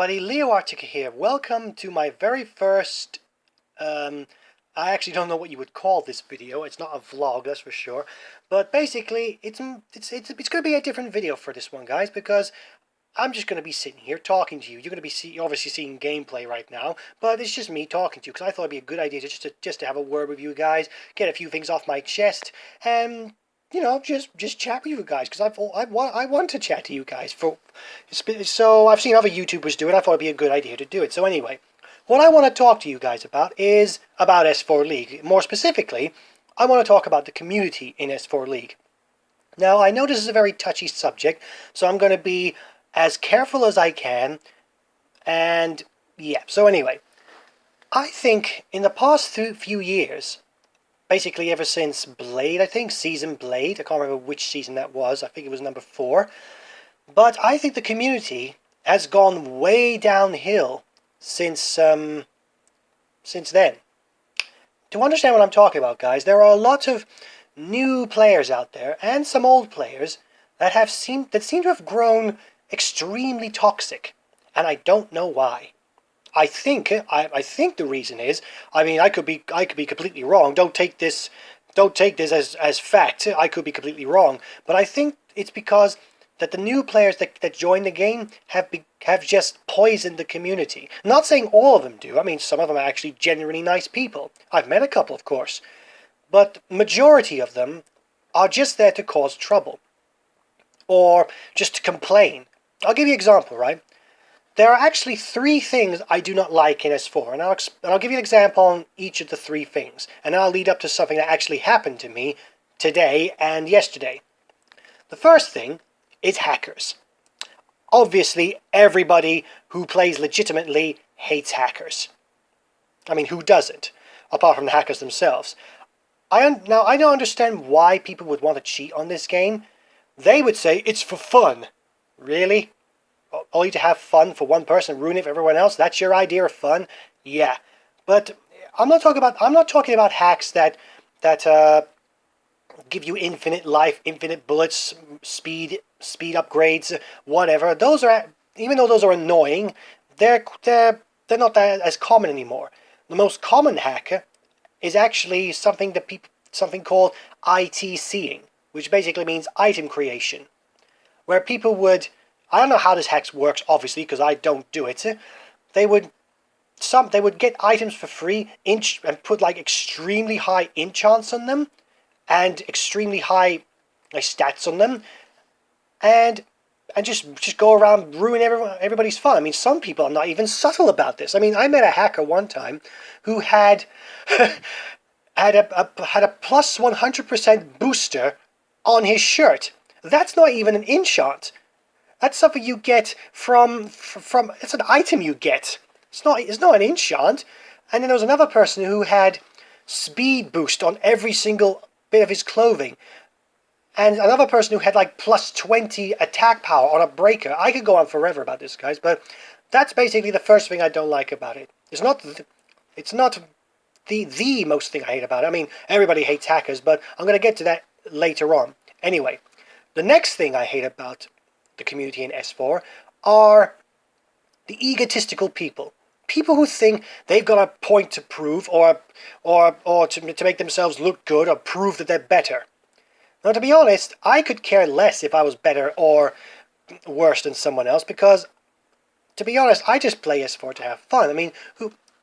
everybody, Leo Artica here. Welcome to my very first, I actually don't know what you would call this video. It's not a vlog, that's for sure. But basically, it's going to be a different video for this one, guys, because I'm just going to be sitting here talking to you. You're going to be obviously seeing gameplay right now, but it's just me talking to you, because I thought it'd be a good idea just to have a word with you guys, get a few things off my chest, and you know, just chat with you guys, because I want to chat to you guys. So I've seen other YouTubers do it. I thought it'd be a good idea to do it. So anyway, what I want to talk to you guys about is about S4 League. More specifically, I want to talk about the community in S4 League. Now, I know this is a very touchy subject, so I'm going to be as careful as I can. And yeah, so anyway, I think in the past few years, basically ever since Blade, I think, Season Blade, I can't remember which season that was, I think it was number 4, but I think the community has gone way downhill since then. To understand what I'm talking about, guys, there are a lot of new players out there, and some old players, that seem to have grown extremely toxic, and I don't know why. I think the reason is, I mean, I could be completely wrong. Don't take this as fact. I could be completely wrong, but I think it's because that the new players that join the game have just poisoned the community. I'm not saying all of them do. I mean, some of them are actually genuinely nice people. I've met a couple, of course, but majority of them are just there to cause trouble or just to complain. I'll give you an example, right? There are actually 3 things I do not like in S4, and I'll give you an example on each of the 3 things, and I'll lead up to something that actually happened to me today and yesterday. The first thing is hackers. Obviously, everybody who plays legitimately hates hackers. I mean, who doesn't? Apart from the hackers themselves. Now, I don't understand why people would want to cheat on this game. They would say it's for fun. Really? Only to have fun for one person, ruin it for everyone else? That's your idea of fun? Yeah, but I'm not talking about hacks that give you infinite life, infinite bullets, speed upgrades, whatever. Those are, even though those are annoying, they're not that as common anymore. The most common hack is actually something called ITCing, which basically means item creation, where people would, I don't know how this hack works, obviously, because I don't do it. They would get items for free, and put like extremely high enchants on them, and extremely high stats on them, and just go around ruin everybody's fun. I mean, some people are not even subtle about this. I mean, I met a hacker one time who had had a plus 100% booster on his shirt. That's not even an enchant. That's something you get from it's an item you get. It's not an enchant. And then there was another person who had speed boost on every single bit of his clothing. And another person who had like plus 20 attack power on a breaker. I could go on forever about this, guys, but that's basically the first thing I don't like about it. It's not the most thing I hate about it. I mean, everybody hates hackers, but I'm going to get to that later on. Anyway, the next thing I hate about the community in S4 are the egotistical people. People who think they've got a point to prove, or to make themselves look good, or prove that they're better. Now, to be honest, I could care less if I was better or worse than someone else, because, to be honest, I just play S4 to have fun. I mean,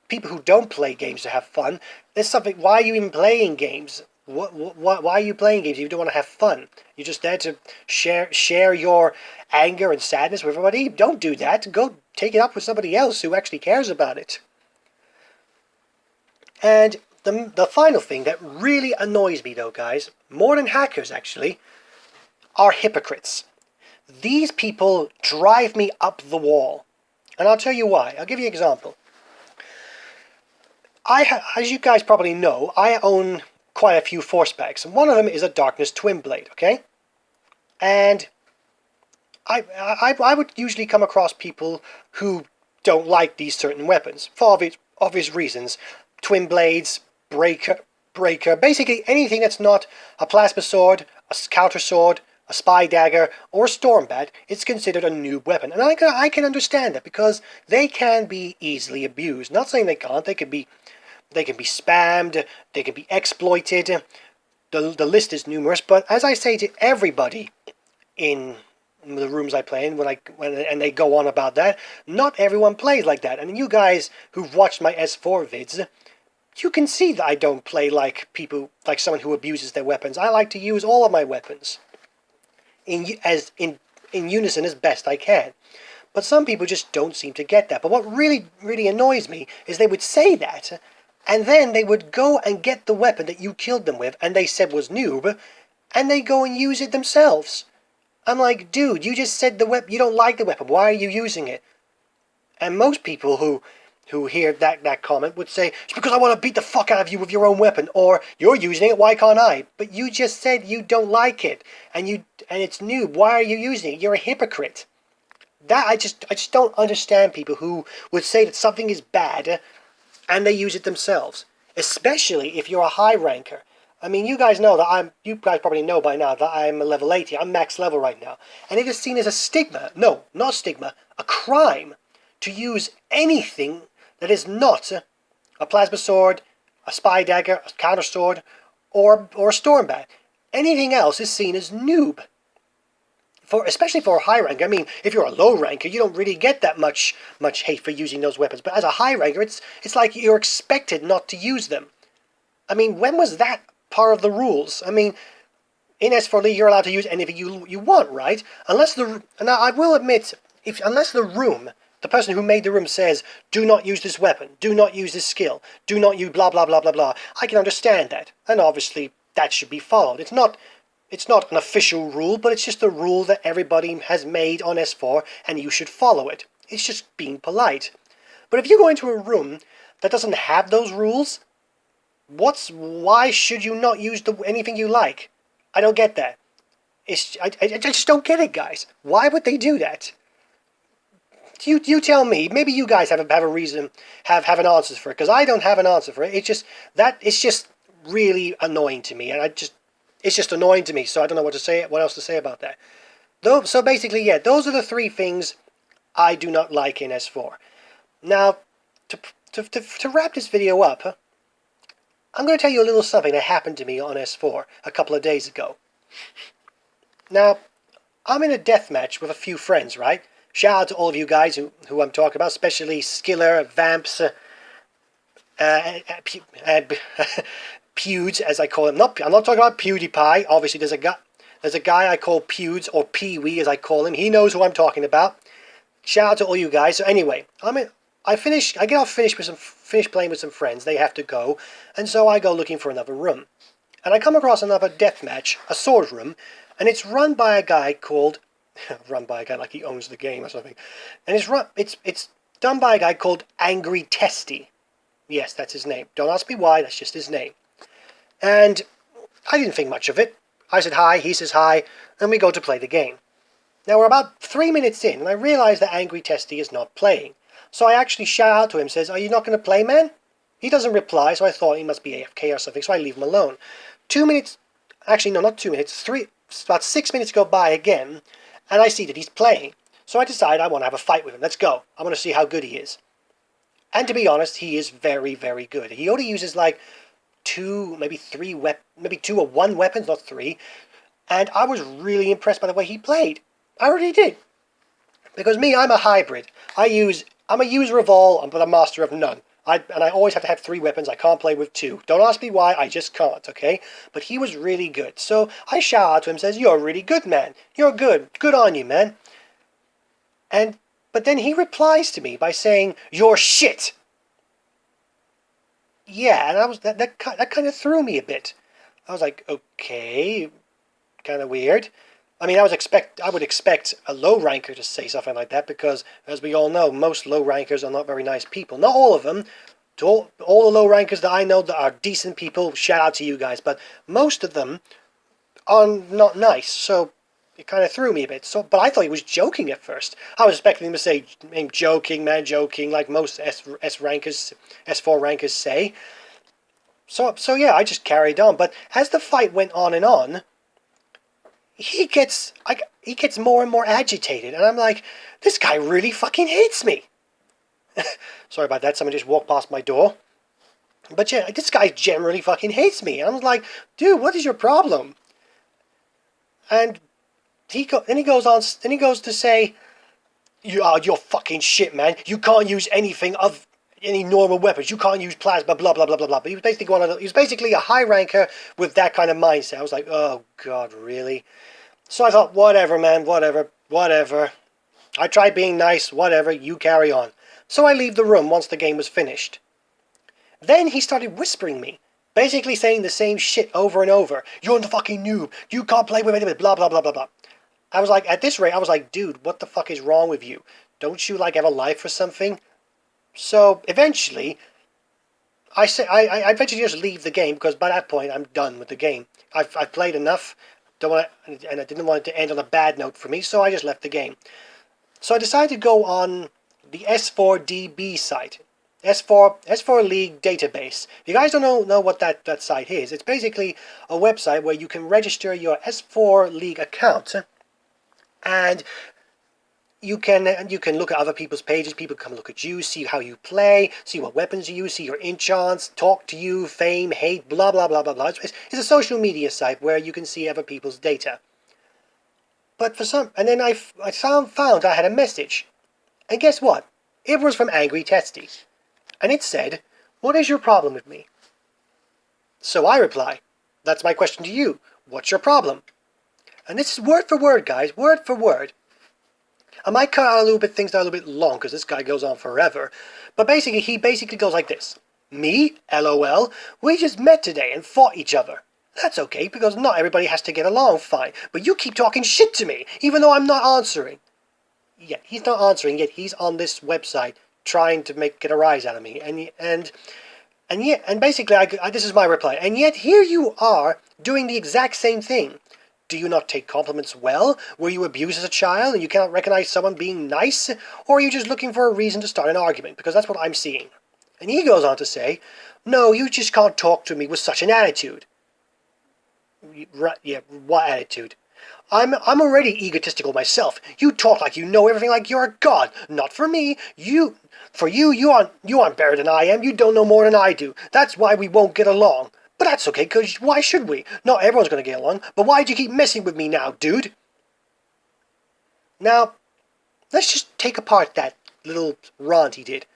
people who don't play games to have fun, there's something, why are you even playing games? Why are you playing games if you don't want to have fun? You're just there to share your anger and sadness with everybody? Don't do that. Go take it up with somebody else who actually cares about it. And the final thing that really annoys me, though, guys, more than hackers actually, are hypocrites. These people drive me up the wall. And I'll tell you why. I'll give you an example. As you guys probably know, I own quite a few force packs, and one of them is a Darkness Twin Blade, okay? And I would usually come across people who don't like these certain weapons, for obvious reasons. Twin Blades, Breaker, basically anything that's not a plasma sword, a counter sword, a spy dagger, or a storm bat, it's considered a noob weapon. And I can understand that, because they can be easily abused. Not saying they can't, they can be spammed, they can be exploited. The list is numerous, but as I say to everybody in the rooms I play in, when they go on about that, not everyone plays like that. And you guys who've watched my S4 vids, you can see that I don't play like someone who abuses their weapons. I like to use all of my weapons in unison as best I can. But some people just don't seem to get that. But what really, really annoys me is they would say that, and then they would go and get the weapon that you killed them with, and they said was noob, and they go and use it themselves. I'm like, dude, you just said you don't like the weapon. Why are you using it? And most people who hear that comment would say, it's because I want to beat the fuck out of you with your own weapon, or you're using it, why can't I? But you just said you don't like it, and it's noob. Why are you using it? You're a hypocrite. That I just don't understand people who would say that something is bad and they use it themselves, especially if you're a high ranker. I mean, you guys probably know by now that I'm a level 80. I'm max level right now. And it is seen as a stigma. No, not stigma. A crime to use anything that is not a plasma sword, a spy dagger, a counter sword, or a storm bat. Anything else is seen as noob. Especially for a high ranker. I mean, if you're a low ranker, you don't really get that much hate for using those weapons. But as a high ranker, it's like you're expected not to use them. I mean, when was that part of the rules? I mean, in S4 League, you're allowed to use anything you want, right? Now, I will admit, unless the person who made the room says, do not use this weapon, do not use this skill, do not use blah, blah, blah, blah, blah, I can understand that. And obviously, that should be followed. It's not an official rule, but it's just a rule that everybody has made on S4, and you should follow it. It's just being polite. But if you go into a room that doesn't have those rules, why should you not use anything you like? I don't get that. I just don't get it, guys. Why would they do that? You tell me. Maybe you guys have a reason, have an answer for it, because I don't have an answer for it. It's just really annoying to me, and it's just annoying to me. So I don't know what else to say about that. So basically, yeah, those are the three things I do not like in S4. Now, to wrap this video up, I'm going to tell you a little something that happened to me on S4 a couple of days ago. Now, I'm in a deathmatch with a few friends, right? Shout out to all of you guys who I'm talking about, especially Skiller, Vamps, Pewds, as I call him. I'm not talking about PewDiePie. Obviously, there's a guy I call Pewds, or Pee-wee, as I call him. He knows who I'm talking about. Shout out to all you guys. So anyway, I get off finish playing with some friends. They have to go, and so I go looking for another room. And I come across another deathmatch, a sword room, and it's run by a guy called run by a guy like he owns the game or something. And it's done by a guy called Angry Testy. Yes, that's his name. Don't ask me why, that's just his name. And I didn't think much of it. I said hi, he says hi, and we go to play the game. Now we're about 3 minutes in, and I realize that Angry Testy is not playing. So I actually shout out to him, says, are you not going to play, man? He doesn't reply, so I thought he must be AFK or something, so I leave him alone. 2 minutes, actually no, not 2 minutes, about 6 minutes go by again, and I see that he's playing. So I decide I want to have a fight with him. Let's go. I want to see how good he is. And to be honest, he is very, very good. He only uses like maybe two or one weapons, not three. And I was really impressed by the way he played. I really did. Because me, I'm a hybrid. I'm a user of all, but a master of none. And I always have to have 3 weapons. I can't play with 2. Don't ask me why, I just can't, okay? But he was really good. So I shout out to him, says, you're really good, man. You're good. Good on you, man. But then he replies to me by saying, you're shit. Yeah, and that kind of threw me a bit. I was like, okay, kind of weird. I mean, I would expect a low ranker to say something like that, because, as we all know, most low rankers are not very nice people. Not all of them. To all the low rankers that I know that are decent people, shout out to you guys. But most of them are not nice, so it kind of threw me a bit. But I thought he was joking at first. I was expecting him to say, joking, man, joking, like most S4 rankers say. So yeah, I just carried on. But as the fight went on and on, he gets more and more agitated, and I'm like, this guy really fucking hates me. Sorry about that. Someone just walked past my door. But yeah, this guy generally fucking hates me. And I'm like, dude, what is your problem? And then he goes on. Then he goes to say, you're fucking shit, man. You can't use anything of any normal weapons. You can't use plasma, blah blah blah blah blah. But he was basically a high ranker with that kind of mindset. I was like, oh god, really? So I thought, whatever, man, whatever. I tried being nice, whatever. You carry on. So I leave the room once the game was finished. Then he started whispering me, basically saying the same shit over and over. You're the fucking noob. You can't play with it. Blah blah blah blah blah. I was like, at this rate, I was like, dude, what the fuck is wrong with you? Don't you like have a life or something? So eventually, I eventually just leave the game because by that point I'm done with the game. I've played enough. And I didn't want it to end on a bad note for me, so I just left the game. So I decided to go on the S4DB site. S4 League database. If you guys don't know what that site is, it's basically a website where you can register your S4 League account, and you can look at other people's pages. People come look at you, see how you play, see what weapons you use, see your enchants, talk to you, fame, hate, blah blah blah blah blah. It's a social media site where you can see other people's data. But and then I found I had a message, and guess what? It was from Angry Testy. And it said, what is your problem with me? So I reply, that's my question to you. What's your problem? And this is word for word, guys, word for word. I might cut out a little bit things that are a little bit long, because this guy goes on forever. But basically, he goes like this. Me, LOL, we just met today and fought each other. That's okay, because not everybody has to get along fine. But you keep talking shit to me, even though I'm not answering. Yeah, he's not answering, yet he's on this website trying to get a rise out of me, and basically, this is my reply. And yet here you are doing the exact same thing. Do you not take compliments well? Were you abused as a child and you cannot recognize someone being nice, or are you just looking for a reason to start an argument? Because that's what I'm seeing. And he goes on to say, no, you just can't talk to me with such an attitude. Yeah, what attitude? I'm already egotistical myself. You talk like you know everything, like you're a god. Not for me. You aren't better than I am. You don't know more than I do. That's why we won't get along. But that's okay, because why should we? Not everyone's going to get along. But why'd you keep messing with me now, dude? Now, let's just take apart that little rant he did.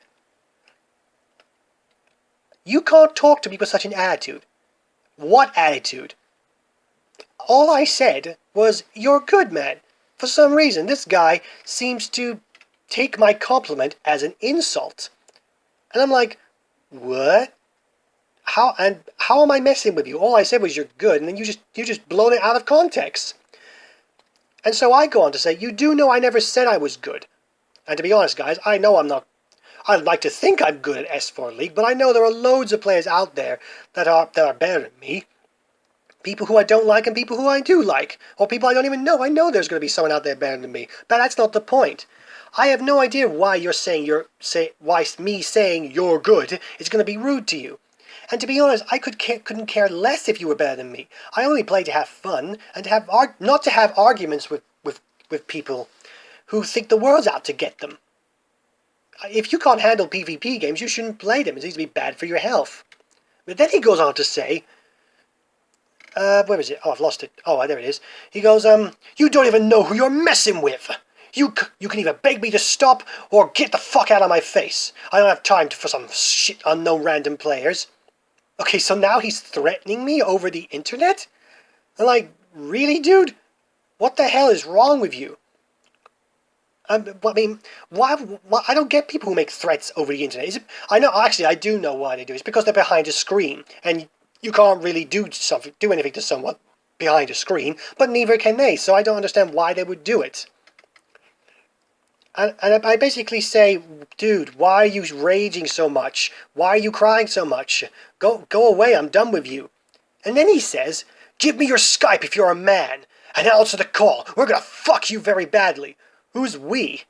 You can't talk to me with such an attitude. What attitude? All I said was, you're good, man. For some reason, this guy seems to take my compliment as an insult. And I'm like, what? How am I messing with you? All I said was you're good, and then you just blown it out of context. And so I go on to say, you do know I never said I was good. And to be honest, guys, I know I'm not. I'd like to think I'm good at S4 League, but I know there are loads of players out there that are better than me. People who I don't like and people who I do like. Or people I don't even know. I know there's going to be someone out there better than me. But that's not the point. I have no idea why why me saying you're good is going to be rude to you. And to be honest, I couldn't care less if you were better than me. I only play to have fun and to have not to have arguments with people who think the world's out to get them. If you can't handle PvP games, you shouldn't play them. It needs to be bad for your health. But then he goes on to say, where is it? Oh, I've lost it. Oh, there it is. He goes, you don't even know who you're messing with. You can either beg me to stop or get the fuck out of my face. I don't have time for some shit unknown random players. Okay, so now he's threatening me over the internet? I'm like, really, dude? What the hell is wrong with you? I mean, why? I don't get people who make threats over the internet. I do know why they do it. It's because they're behind a screen, and you can't really do anything to someone behind a screen, but neither can they, so I don't understand why they would do it. And I basically say, dude, why are you raging so much? Why are you crying so much? Go away, I'm done with you. And then he says, give me your Skype if you're a man, and answer the call. We're gonna fuck you very badly. Who's we?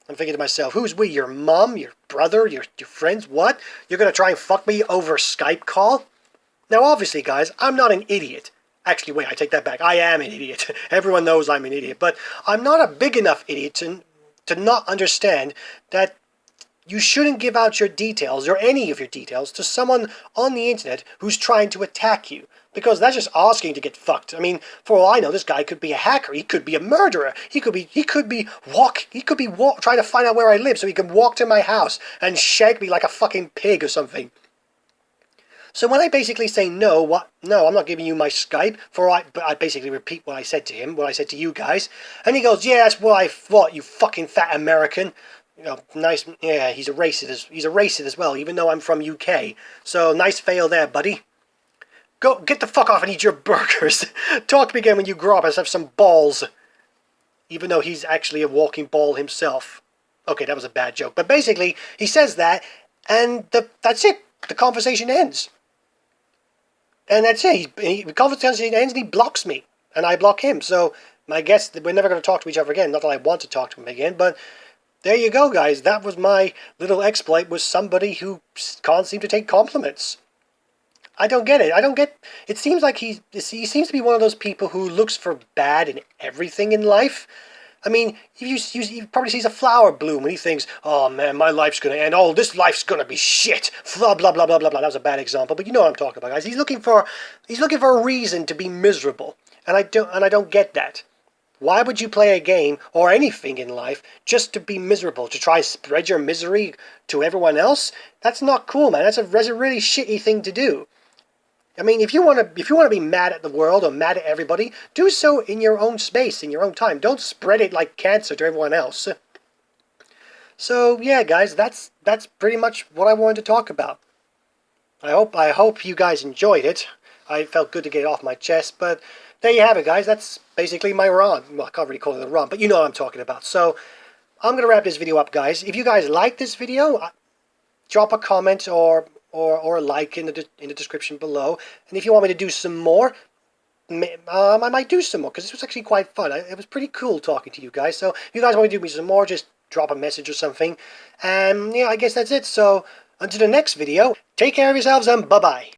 I'm thinking to myself, who's we? Your mom? Your brother? Your friends? What? You're gonna try and fuck me over Skype call? Now obviously, guys, I'm not an idiot. Actually, wait, I take that back. I am an idiot. Everyone knows I'm an idiot. But I'm not a big enough idiot to not understand that you shouldn't give out your details, or any of your details, to someone on the internet who's trying to attack you. Because that's just asking to get fucked. I mean, for all I know, this guy could be a hacker. He could be a murderer. He could be trying to find out where I live so he can walk to my house and shag me like a fucking pig or something. So when I basically say no, I'm not giving you my Skype, but I basically repeat what I said to him, what I said to you guys, and he goes, yeah, that's what I thought, you fucking fat American. You know, nice, yeah, he's a racist as well, even though I'm from UK. So nice fail there, buddy. Go, get the fuck off and eat your burgers. Talk to me again when you grow up and have some balls. Even though he's actually a walking ball himself. Okay, that was a bad joke. But basically, he says that, and that's it. The conversation ends. And that's it. The conversation ends and he blocks me. And I block him. So I guess we're never going to talk to each other again. Not that I want to talk to him again, but there you go, guys. That was my little exploit with somebody who can't seem to take compliments. I don't get it. It seems like he seems to be one of those people who looks for bad in everything in life. I mean, he probably sees a flower bloom and he thinks, oh man, my life's going to end. Oh, this life's going to be shit. Blah, blah, blah, blah, blah, blah. That was a bad example, but you know what I'm talking about, guys. He's looking for a reason to be miserable. And I don't get that. Why would you play a game or anything in life just to be miserable, to try to spread your misery to everyone else? That's not cool, man. That's a really shitty thing to do. I mean, if you want to be mad at the world or mad at everybody, do so in your own space, in your own time. Don't spread it like cancer to everyone else. So yeah, guys, that's pretty much what I wanted to talk about. I hope you guys enjoyed it. I felt good to get it off my chest, but there you have it, guys. That's basically my rant. Well, I can't really call it a rant, but you know what I'm talking about. So I'm gonna wrap this video up, guys. If you guys like this video, drop a comment or a like in the description below. And if you want me to do some more, I might do some more, because this was actually quite fun. It was pretty cool talking to you guys. So if you guys want to do me some more, just drop a message or something. And yeah, I guess that's it. So until the next video, take care of yourselves and bye-bye.